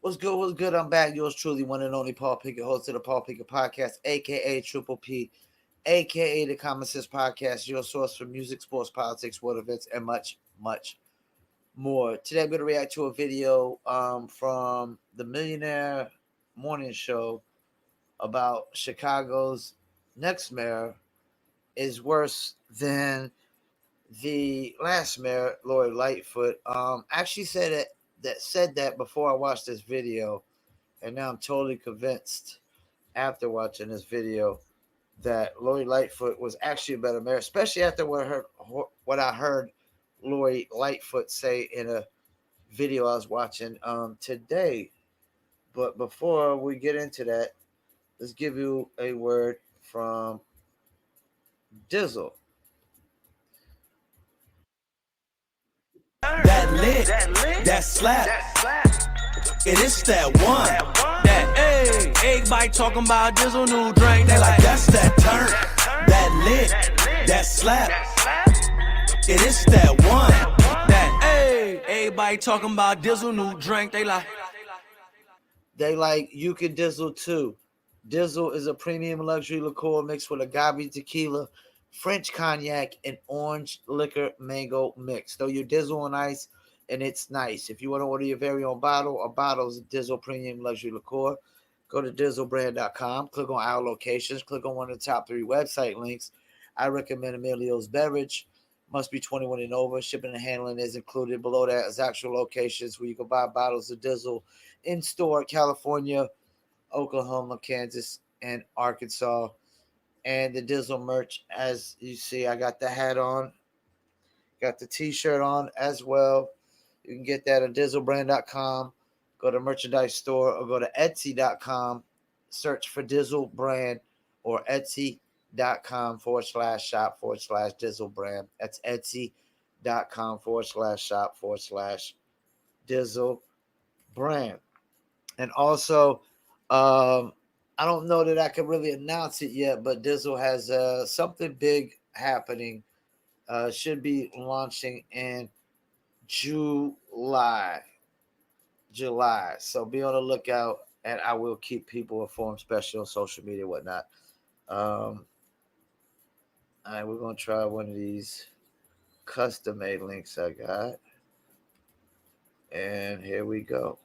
What's good? What's good? I'm back. Yours truly, one and only Paul Pickett, host of the Paul Pickett Podcast, aka Triple P, aka the Common Sense Podcast, your source for music, sports, politics, world events, and much, much more. Today, I'm going to react to a video from the Millionaire Morning Show about Chicago's next mayor is worse than the last mayor, Lori Lightfoot. Actually said that before I watched this video. And now I'm totally convinced after watching this video that Lori Lightfoot was actually a better mayor, especially after what I heard Lori Lightfoot say in a video I was watching today. But before we get into that, let's give you a word from Dizzle. That lit, that slap, it is that one. That everybody talking about Dizzle new drink. They like that's that turn. That lit, that slap, it is that one. That everybody talking about Dizzle new drink. They like you can Dizzle too. Dizzle is a premium luxury liqueur mixed with agave tequila, French cognac, and orange liquor mango mix. Throw your Dizzle on ice, and it's nice. If you want to order your very own bottle or bottles of Dizzle Premium Luxury Liqueur, go to DizzleBrand.com, click on our locations, click on one of the top 3 website links. I recommend Emilio's Beverage. Must be 21 and over. Shipping and handling is included. Below that is actual locations where you can buy bottles of Dizzle in store: California, Oklahoma, Kansas, and Arkansas. And the Dizzle merch, as you see, I got the hat on, got the t-shirt on as well. You can get that at DizzleBrand.com. Go to merchandise store or go to Etsy.com. Search for Dizzle Brand or Etsy.com/shop/Dizzle Brand. That's Etsy.com/shop/Dizzle Brand. And also, I don't know that I can really announce it yet, but Dizzle has something big happening. Should be launching in July. So be on the lookout, and I will keep people informed, especially on social media and whatnot. All right, we're going to try one of these custom-made links I got. And here we go.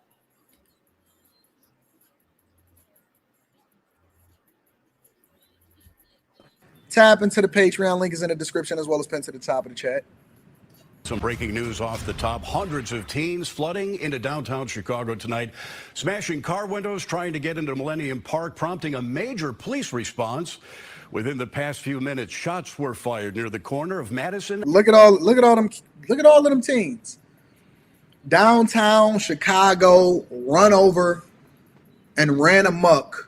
Tap into the Patreon. Link is in the description as well as pinned to the top of the chat. Some breaking news off the top. Hundreds of teens flooding into downtown Chicago tonight, smashing car windows, trying to get into Millennium Park, prompting a major police response. Within the past few minutes, shots were fired near the corner of Madison. Look at all of them teens. Downtown Chicago run over and ran amok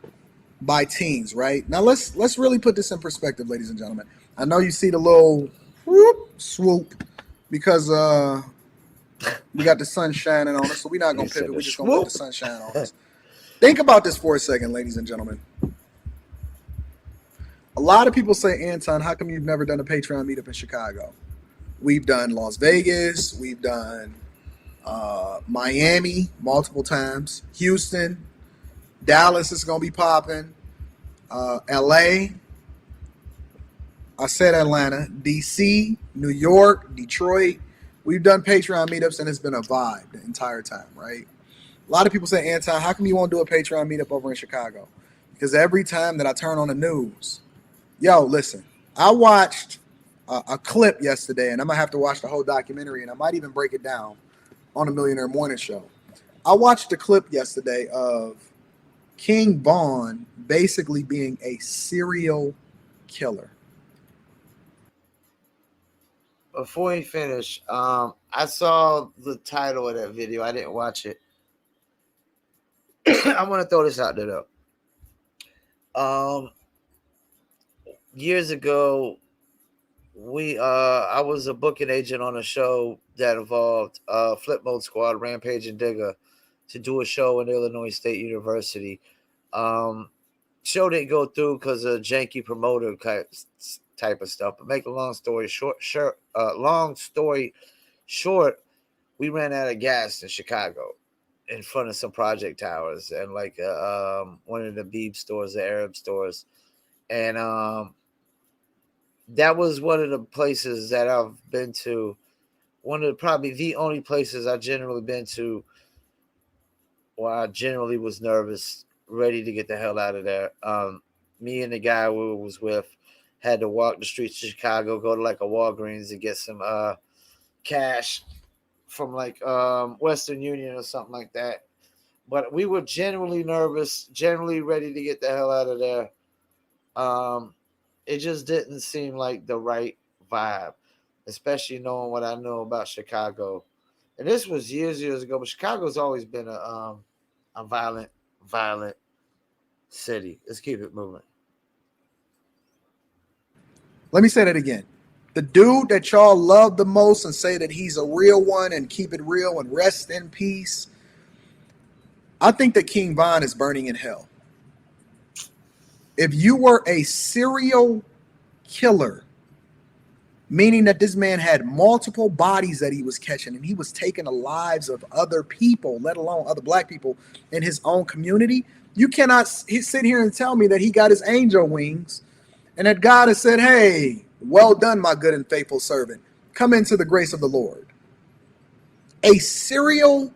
by teens, right? Now let's really put this in perspective, ladies and gentlemen. I know you see the little swoop because we got the sun shining on us, so we're not gonna pivot. We're just gonna let the sun shine on us. Think about this for a second, ladies and gentlemen. A lot of people say, Anton, how come you've never done a Patreon meetup in Chicago? We've done Las Vegas, we've done Miami multiple times, Houston, Dallas is going to be popping, LA, I said Atlanta, DC, New York, Detroit. We've done Patreon meetups and it's been a vibe the entire time, right? A lot of people say, Anton, how come you won't do a Patreon meetup over in Chicago? Because every time that I turn on the news, listen, I watched a clip yesterday, and I'm going to have to watch the whole documentary, and I might even break it down on the Millionaire Morning Show. I watched a clip yesterday of King Von basically being a serial killer. Before we finish, I saw the title of that video. I didn't watch it. I want to throw this out there, though. Years ago, I was a booking agent on a show that involved Flip Mode Squad, Rampage, and Digger to do a show in Illinois State University. Show didn't go through because of janky promoter type of stuff. But make a long story short, we ran out of gas in Chicago, in front of some project towers and like one of the Beeb stores, the Arab stores, and that was one of the places that I've been to. One of probably the only places I generally been to where I generally was nervous, ready to get the hell out of there. Me and the guy we was with had to walk the streets of Chicago, go to like a Walgreens to get some cash from like Western Union or something like that. But we were generally nervous, generally ready to get the hell out of there. It just didn't seem like the right vibe, especially knowing what I know about Chicago. And this was years ago, but Chicago's always been a violent city. Let's keep it moving. Let me say that again. The dude that y'all love the most and say that he's a real one and keep it real and rest in peace, I think that King Von is burning in hell. If you were a serial killer, meaning that this man had multiple bodies that he was catching and he was taking the lives of other people, let alone other black people in his own community, you cannot sit here and tell me that he got his angel wings and that God has said, hey, well done, my good and faithful servant. Come into the grace of the Lord. A serial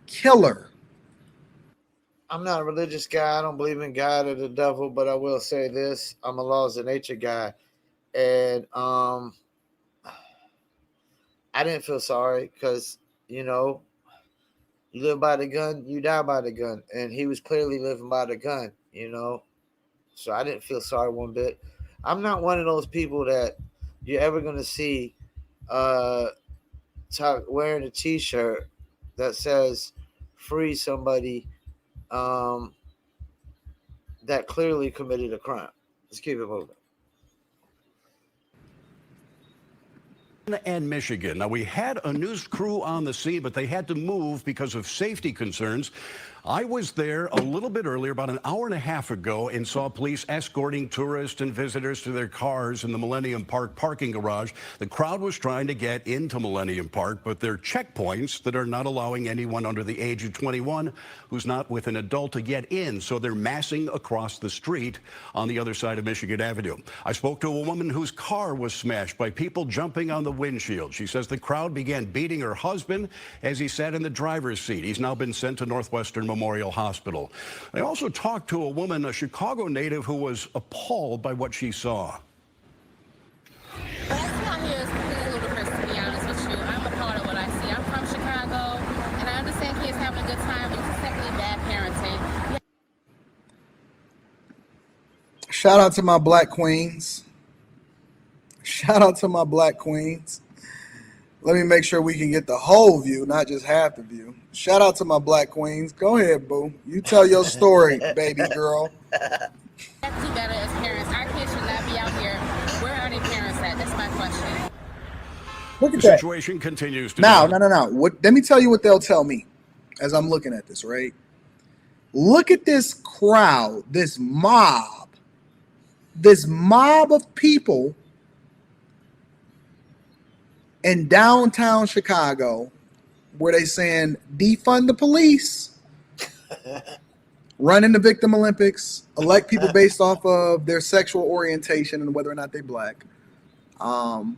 killer. I'm not a religious guy. I don't believe in God or the devil, but I will say this. I'm a laws of nature guy. And I didn't feel sorry because, you know, you live by the gun, you die by the gun. And he was clearly living by the gun, you know. So I didn't feel sorry one bit. I'm not one of those people that you're ever going to see wearing a T-shirt that says free somebody that clearly committed a crime. Let's keep it moving. And Michigan. Now, we had a news crew on the scene, but they had to move because of safety concerns. I was there a little bit earlier, about an hour and a half ago, and saw police escorting tourists and visitors to their cars in the Millennium Park parking garage. The crowd was trying to get into Millennium Park, but there are checkpoints that are not allowing anyone under the age of 21 who's not with an adult to get in. So they're massing across the street on the other side of Michigan Avenue. I spoke to a woman whose car was smashed by people jumping on the windshield. She says the crowd began beating her husband as he sat in the driver's seat. He's now been sent to Northwestern Memorial Hospital. I also talked to a woman, a Chicago native, who was appalled by what she saw. What I see out here is completely ludicrous, to be honest with you. I'm appalled at what I see. I'm from Chicago, and I understand kids having a good time, but it's simply bad parenting. Shout out to my black queens. Shout out to my black queens. Let me make sure we can get the whole view, not just half the view. Shout out to my black queens. Go ahead, boo. You tell your story, baby girl. We have to do better as parents. Our kids should not be out here. Where are their parents at? That's my question. Look at The that. situation continues to No. Let me tell you what they'll tell me as I'm looking at this, right? Look at this crowd, this mob of people in downtown Chicago where they saying defund the police, running the Victim Olympics, elect people based off of their sexual orientation and whether or not they're black, and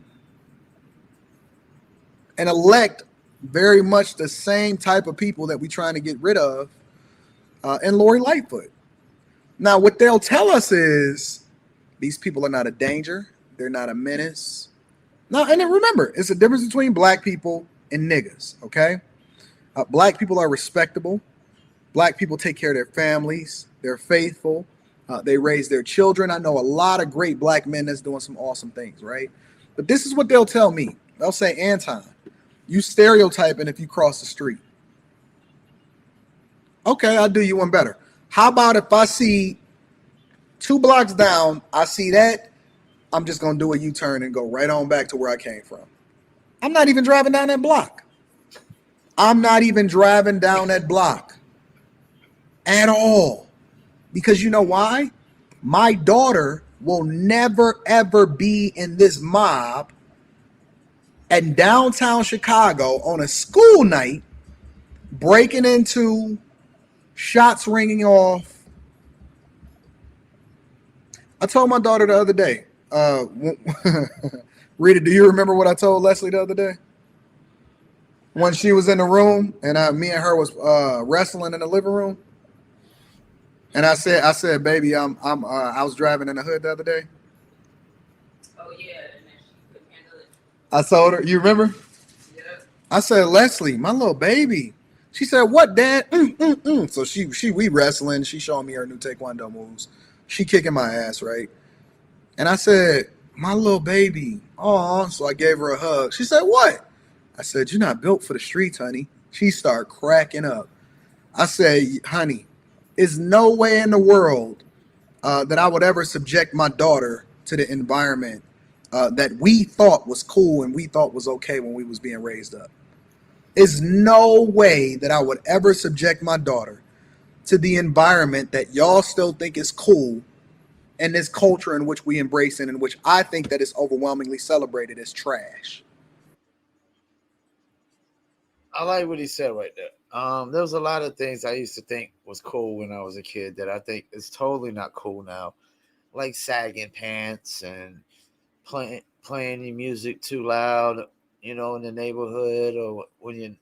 elect very much the same type of people that we're trying to get rid of in Lori Lightfoot. Now, what they'll tell us is these people are not a danger. They're not a menace. No, and then remember, it's a difference between black people and niggas, okay? Black people are respectable. Black people take care of their families. They're faithful. They raise their children. I know a lot of great black men that's doing some awesome things, right? But this is what they'll tell me. They'll say, Anton, you stereotyping if you cross the street. Okay, I'll do you one better. How about if I see 2 blocks down, I see that, I'm just going to do a U-turn and go right on back to where I came from. I'm not even driving down that block. I'm not even driving down that block at all. Because you know why? My daughter will never, ever be in this mob in downtown Chicago on a school night breaking into, shots ringing off. I told my daughter the other day, Rita, do you remember what I told Leslie the other day? When she was in the room and me and her was wrestling in the living room. And I said, baby, I was driving in the hood the other day. Oh yeah, and then she couldn't handle it. I told her, you remember? Yeah. I said, Leslie, my little baby. She said, what, Dad? So we wrestling. She showing me her new Taekwondo moves. She kicking my ass, right? And I said, my little baby. Oh, so I gave her a hug. She said, what? I said, you're not built for the streets, honey. She started cracking up. I said, honey, there's no way in the world that I would ever subject my daughter to the environment that we thought was cool and we thought was okay when we was being raised up. There's no way that I would ever subject my daughter to the environment that y'all still think is cool and this culture in which we embrace and in which I think that is overwhelmingly celebrated as trash. I like what he said right there. There was a lot of things I used to think was cool when I was a kid that I think is totally not cool now, like sagging pants and playing your music too loud, in the neighborhood, or when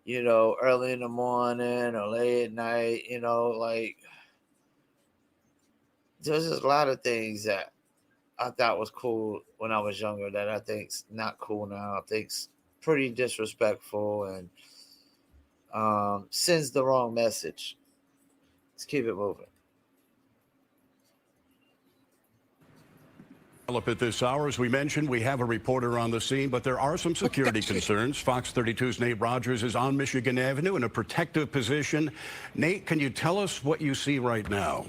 early in the morning or late at night, like there's just a lot of things that I thought was cool when I was younger that I think's not cool now. I think's pretty disrespectful and sends the wrong message. Let's keep it moving. Up at this hour, as we mentioned, we have a reporter on the scene, but there are some security concerns. Fox 32's Nate Rogers is on Michigan Avenue in a protective position. Nate, can you tell us what you see right now?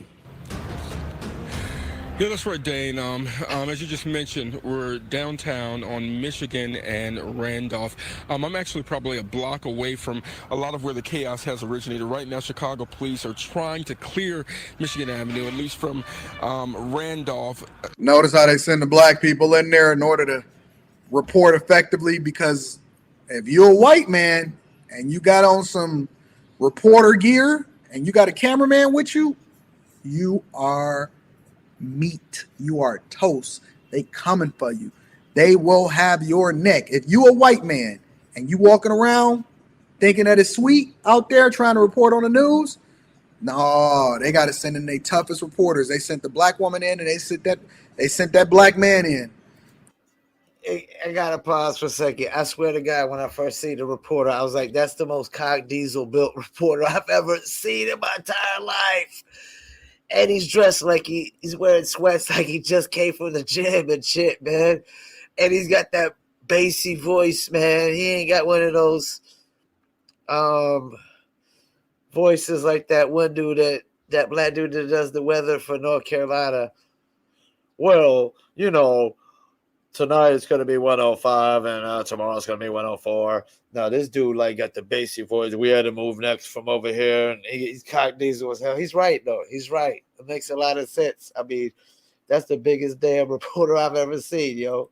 Yeah, that's right, Dane. As you just mentioned, we're downtown on Michigan and Randolph. I'm actually probably a block away from a lot of where the chaos has originated. Right now, Chicago police are trying to clear Michigan Avenue, at least from Randolph. Notice how they send the black people in there in order to report effectively, because if you're a white man and you got on some reporter gear and you got a cameraman with you, you are meat. You are toast. They coming for you. They will have your neck. If you a white man and you walking around thinking that it's sweet out there trying to report on the news, no, they got to send in their toughest reporters. They sent the black woman in and they sent that black man in. I gotta pause for a second. I swear to God, when I first see the reporter, I was like, that's the most cock diesel built reporter I've ever seen in my entire life. And he's dressed like he's wearing sweats like he just came from the gym and shit, man. And he's got that bassy voice, man. He ain't got one of those voices like that one dude, that black dude that does the weather for North Carolina. Well, tonight it's going to be 105 and tomorrow it's going to be 104. No, this dude got the bassy voice. We had to move next from over here. And he's cock diesel as hell. He's right, though. He's right. It makes a lot of sense. I mean, that's the biggest damn reporter I've ever seen, yo.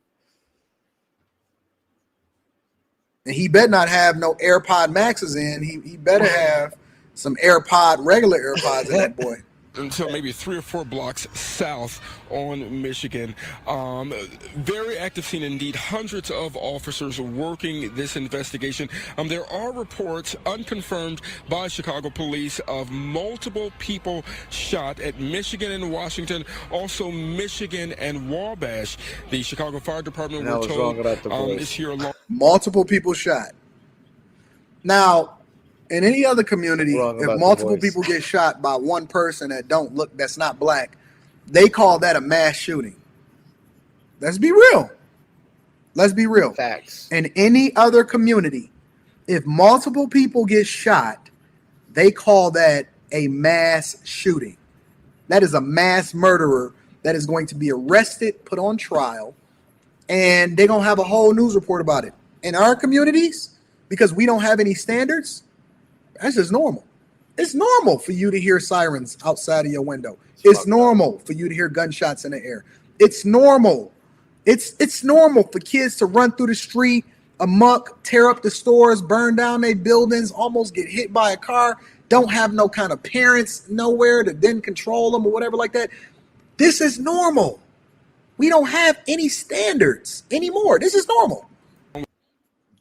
And he better not have no AirPod Maxes in. He better have some regular AirPods in that boy. Until maybe 3 or 4 blocks south on Michigan. Very active scene indeed. Hundreds of officers working this investigation. There are reports, unconfirmed by Chicago police, of multiple people shot at Michigan and Washington, also Michigan and Wabash. The Chicago Fire Department, we're told, is here along. Multiple people shot. Now, in any other community, if multiple people get shot by one person that's not black, they call that a mass shooting. Let's be real. Facts. In any other community, if multiple people get shot, they call that a mass shooting. That is a mass murderer that is going to be arrested, put on trial, and they're going to have a whole news report about it. In our communities, because we don't have any standards, that's just normal. It's normal for you to hear sirens outside of your window. It's normal for you to hear gunshots in the air. It's normal. It's normal for kids to run through the street amok, tear up the stores, burn down their buildings, almost get hit by a car, don't have no kind of parents nowhere to then control them or whatever like that. This is normal. We don't have any standards anymore. This is normal.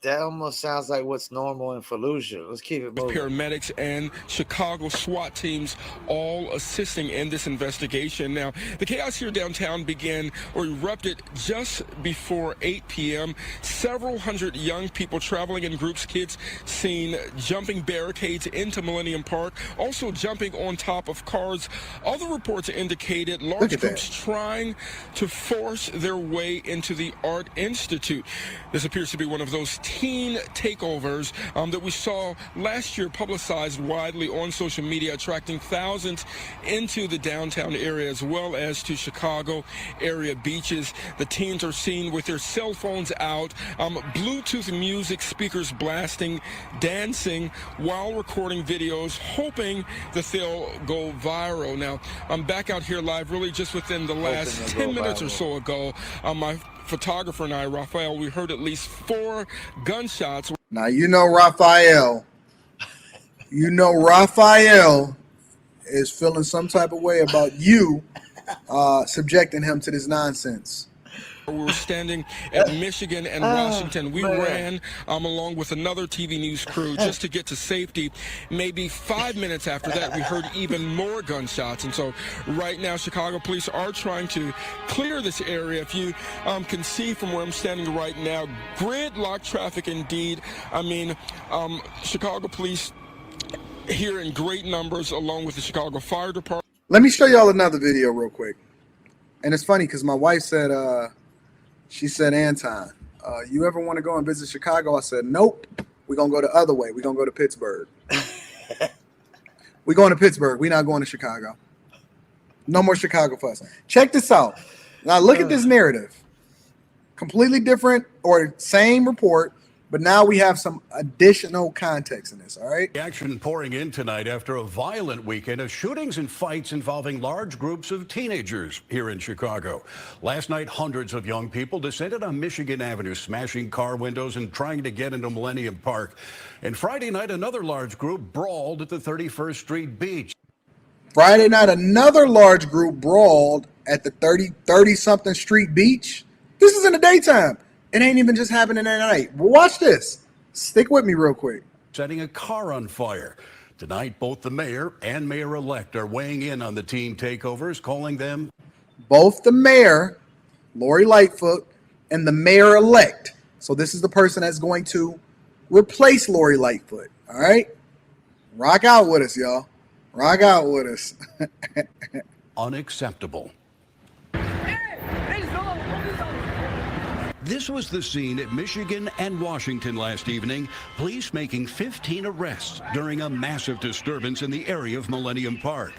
That almost sounds like what's normal in Fallujah. Let's keep it moving. Paramedics and Chicago SWAT teams all assisting in this investigation. Now, the chaos here downtown began or erupted just before 8 p.m. Several hundred young people traveling in groups, kids seen jumping barricades into Millennium Park, also jumping on top of cars. Other reports indicated large groups trying to force their way into the Art Institute. This appears to be one of those teen takeovers that we saw last year, publicized widely on social media, attracting thousands into the downtown area as well as to Chicago area beaches. The teens are seen with their cell phones out, Bluetooth music speakers blasting, dancing while recording videos, hoping that they'll go viral. Now, I'm back out here live really just within the last 10 minutes or so ago. My photographer and I, Raphael, we heard at least 4 gunshots. Now, you know Raphael is feeling some type of way about you subjecting him to this nonsense. We were standing at Michigan and Washington. We ran along with another TV news crew just to get to safety. Maybe 5 minutes after that, we heard even more gunshots. And so right now, Chicago police are trying to clear this area. If you can see from where I'm standing right now, gridlock traffic indeed. I mean, Chicago police here in great numbers along with the Chicago Fire Department. Let me show y'all another video real quick. And it's funny because my wife said, she said, Anton, you ever want to go and visit Chicago? I said, nope. We're going to go the other way. We're going to go to Pittsburgh. We're going to Pittsburgh. We're not going to Chicago. No more Chicago for us. Check this out. Now look at this narrative. Completely different or same report, but now we have some additional context in this, all right? Action pouring in tonight after a violent weekend of shootings and fights involving large groups of teenagers here in Chicago. Last night, hundreds of young people descended on Michigan Avenue, smashing car windows and trying to get into Millennium Park. And Friday night, another large group brawled at the 31st Street Beach. Friday night, another large group brawled at the 30-something Street Beach. This is in the daytime. It ain't even just happening at night. Well, watch this. Stick with me real quick. Setting a car on fire. Tonight, both the mayor and mayor-elect are weighing in on the teen takeovers, calling them... Both the mayor, Lori Lightfoot, and the mayor-elect. So this is the person that's going to replace Lori Lightfoot. All right? Rock out with us, y'all. Rock out with us. Unacceptable. This was the scene at Michigan and Washington last evening. Police making 15 arrests during a massive disturbance in the area of Millennium Park.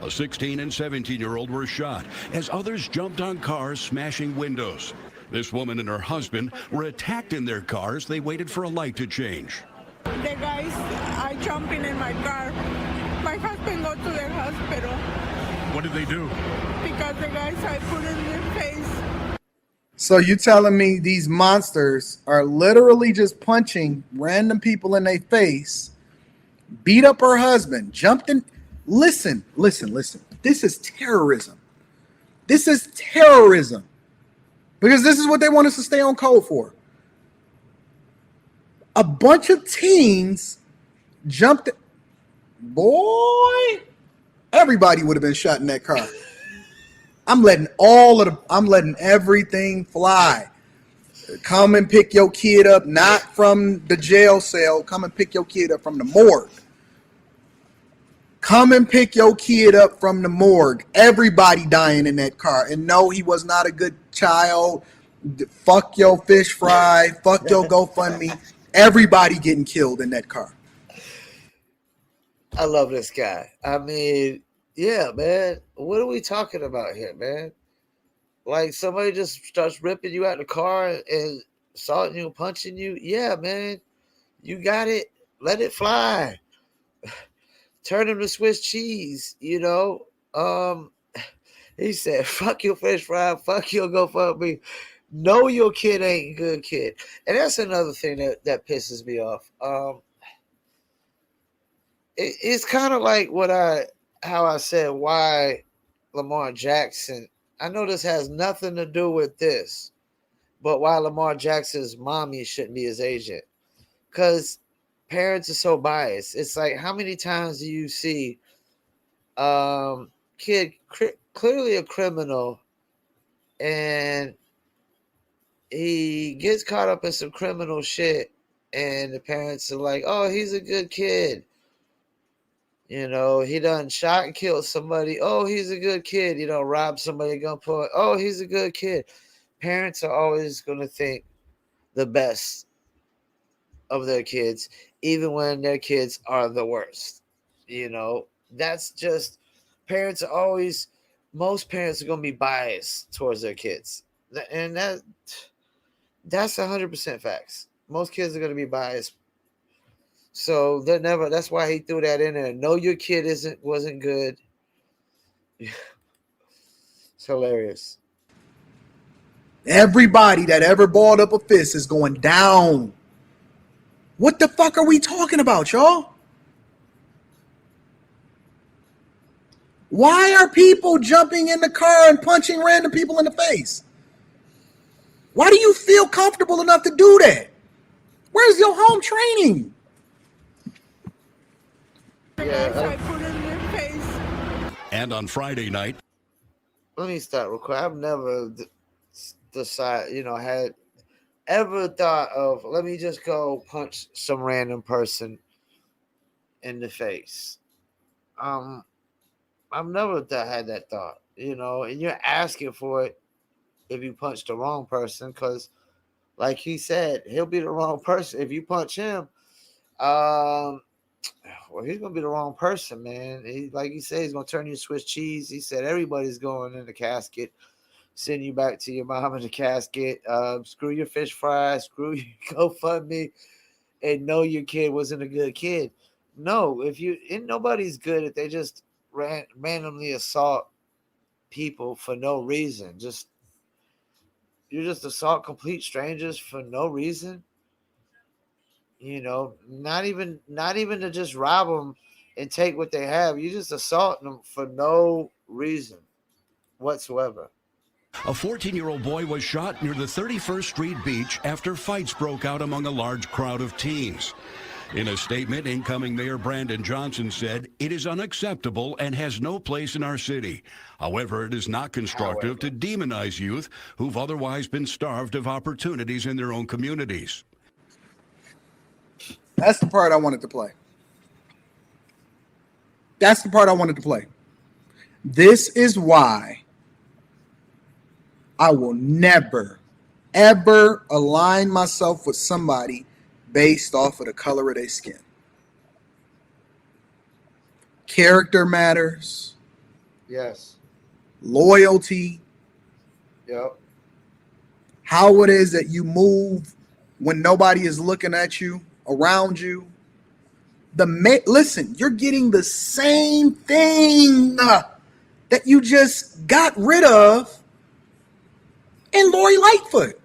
A 16 and 17-year-old were shot as others jumped on cars, smashing windows. This woman and her husband were attacked in their cars. They waited for a light to change. The guys are jumping in my car. My husband go to the hospital. What did they do? Because the guys I put in their face. So you telling me these monsters are literally just punching random people in their face, beat up her husband, jumped in. Listen. This is terrorism. This is terrorism. Because this is what they want us to stay on code for. A bunch of teens jumped. Boy, everybody would have been shot in that car. I'm letting everything fly. Come and pick your kid up, not from the jail cell. Come and pick your kid up from the morgue. Come and pick your kid up from the morgue. Everybody dying in that car. And no, he was not a good child. Fuck your fish fry. Fuck your GoFundMe. Everybody getting killed in that car. I love this guy. I mean, yeah, man. What are we talking about here, man? Like somebody just starts ripping you out the car and assaulting you and punching you. Yeah, man. You got it. Let it fly. Turn him to Swiss cheese, you know. He said, fuck your fish fry, fuck your GoFundMe. Know your kid ain't a good kid. And that's another thing that pisses me off. It's kind of like how I said why Lamar Jackson. I know this has nothing to do with this, but why Lamar Jackson's mommy shouldn't be his agent. Because parents are so biased. It's like, how many times do you see kid clearly a criminal, and he gets caught up in some criminal shit, and the parents are like, oh, he's a good kid. You know, he done shot and killed somebody. Oh, he's a good kid. You know, robbed somebody at gunpoint. Oh, he's a good kid. Parents are always going to think the best of their kids, even when their kids are the worst. You know, that's just parents are always. Most parents are going to be biased towards their kids, and that's 100% facts. Most kids are going to be biased. So they're never. That's why he threw that in there. Know your kid wasn't good. It's hilarious. Everybody that ever balled up a fist is going down. What the fuck are we talking about, y'all? Why are people jumping in the car and punching random people in the face? Why do you feel comfortable enough to do that? Where's your home training? I put it in their face. And on Friday night, let me start real quick. I've never had ever thought of, let me just go punch some random person in the face. I've never had that thought, and you're asking for it if you punch the wrong person, because like he said, he'll be the wrong person. If you punch him, well, he's gonna be the wrong person, man. Like he said, he's gonna turn you Swiss cheese. He said everybody's going in the casket, send you back to your mom in the casket. Screw your fish fries, screw your GoFundMe, and know your kid wasn't a good kid. No, nobody's good if they just randomly assault people for no reason. You just assault complete strangers for no reason. Not even to just rob them and take what they have. You just assault them for no reason whatsoever. a 14-year-old boy was shot near the 31st Street beach after fights broke out among a large crowd of teens. In a statement, incoming Mayor Brandon Johnson said, "It is unacceptable and has no place in our city. However, it is not constructive to demonize youth who've otherwise been starved of opportunities in their own communities." That's the part I wanted to play. This is why I will never, ever align myself with somebody based off of the color of their skin. Character matters. Yes. Loyalty. Yep. How it is that you move when nobody is looking at you, around you. Listen, you're getting the same thing that you just got rid of in Lori Lightfoot.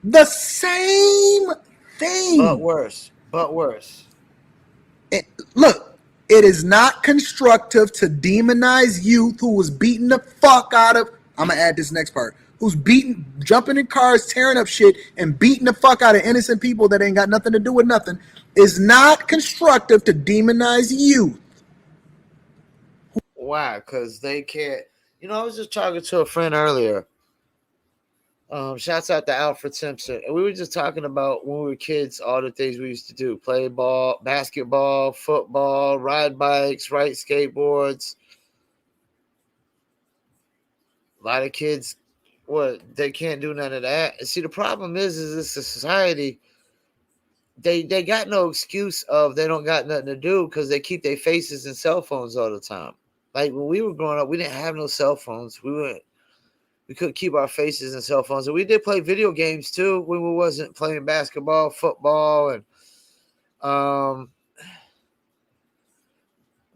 The same thing. But worse. Look, it is not constructive to demonize youth who was beating the fuck out of, I'm going to add this next part, who's jumping in cars, tearing up shit, and beating the fuck out of innocent people that ain't got nothing to do with nothing. Is not constructive to demonize youth. Why? Because they can't. I was just talking to a friend earlier. Shouts out to Alfred Simpson. And we were just talking about when we were kids, all the things we used to do: play ball, basketball, football, ride bikes, ride skateboards. A lot of kids, they can't do none of that. And see, the problem is this society, they got no excuse of they don't got nothing to do because they keep their faces in cell phones all the time. Like when we were growing up, we didn't have no cell phones. We couldn't keep our faces in cell phones. And we did play video games too when we wasn't playing basketball, football, and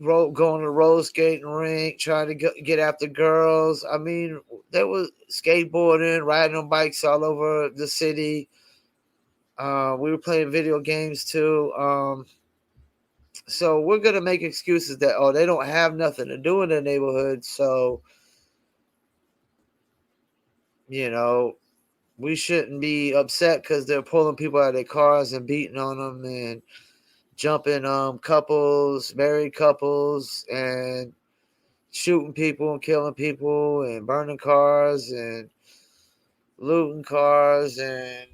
going to the roller skating rink, trying to get after girls. I mean, there was skateboarding, riding on bikes all over the city. We were playing video games too. So we're gonna make excuses that they don't have nothing to do in the neighborhood. So we shouldn't be upset because they're pulling people out of their cars and beating on them and jumping couples, married couples, and shooting people and killing people and burning cars and looting cars and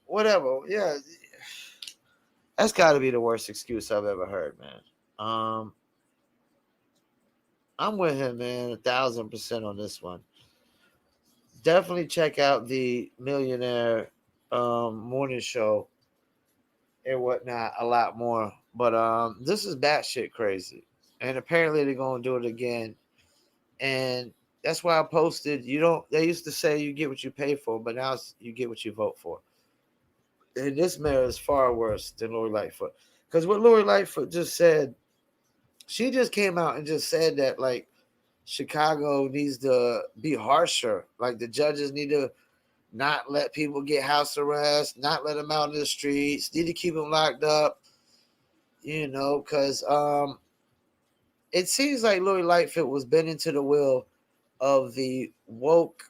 whatever. Yeah, that's got to be the worst excuse I've ever heard, man. I'm with him, man, 1,000% on this one. Definitely check out the Millionaire morning show and whatnot a lot more. But this is batshit crazy, and apparently they're gonna do it again. And that's why I posted. They used to say you get what you pay for, but now you get what you vote for. And this mayor is far worse than Lori Lightfoot. Because what Lori Lightfoot just said, she just came out and just said that like Chicago needs to be harsher. Like the judges need to not let people get house arrest, not let them out in the streets, need to keep them locked up. Because it seems like Lori Lightfoot was bending to the will of the woke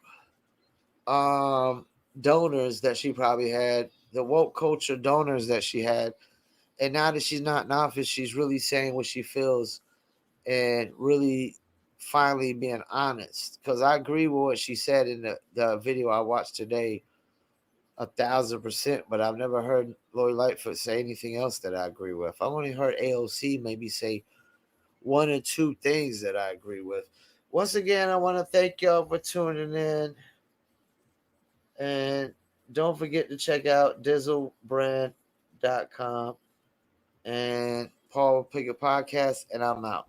donors that she probably had, the woke culture donors that she had. And now that she's not in office, she's really saying what she feels and really finally being honest. Because I agree with what she said in the video I watched today 1,000%, but I've never heard Lori Lightfoot say anything else that I agree with. I've only heard AOC maybe say one or two things that I agree with. Once again, I want to thank y'all for tuning in. And don't forget to check out dizzlebrand.com and Paul Pickett Podcast. And I'm out.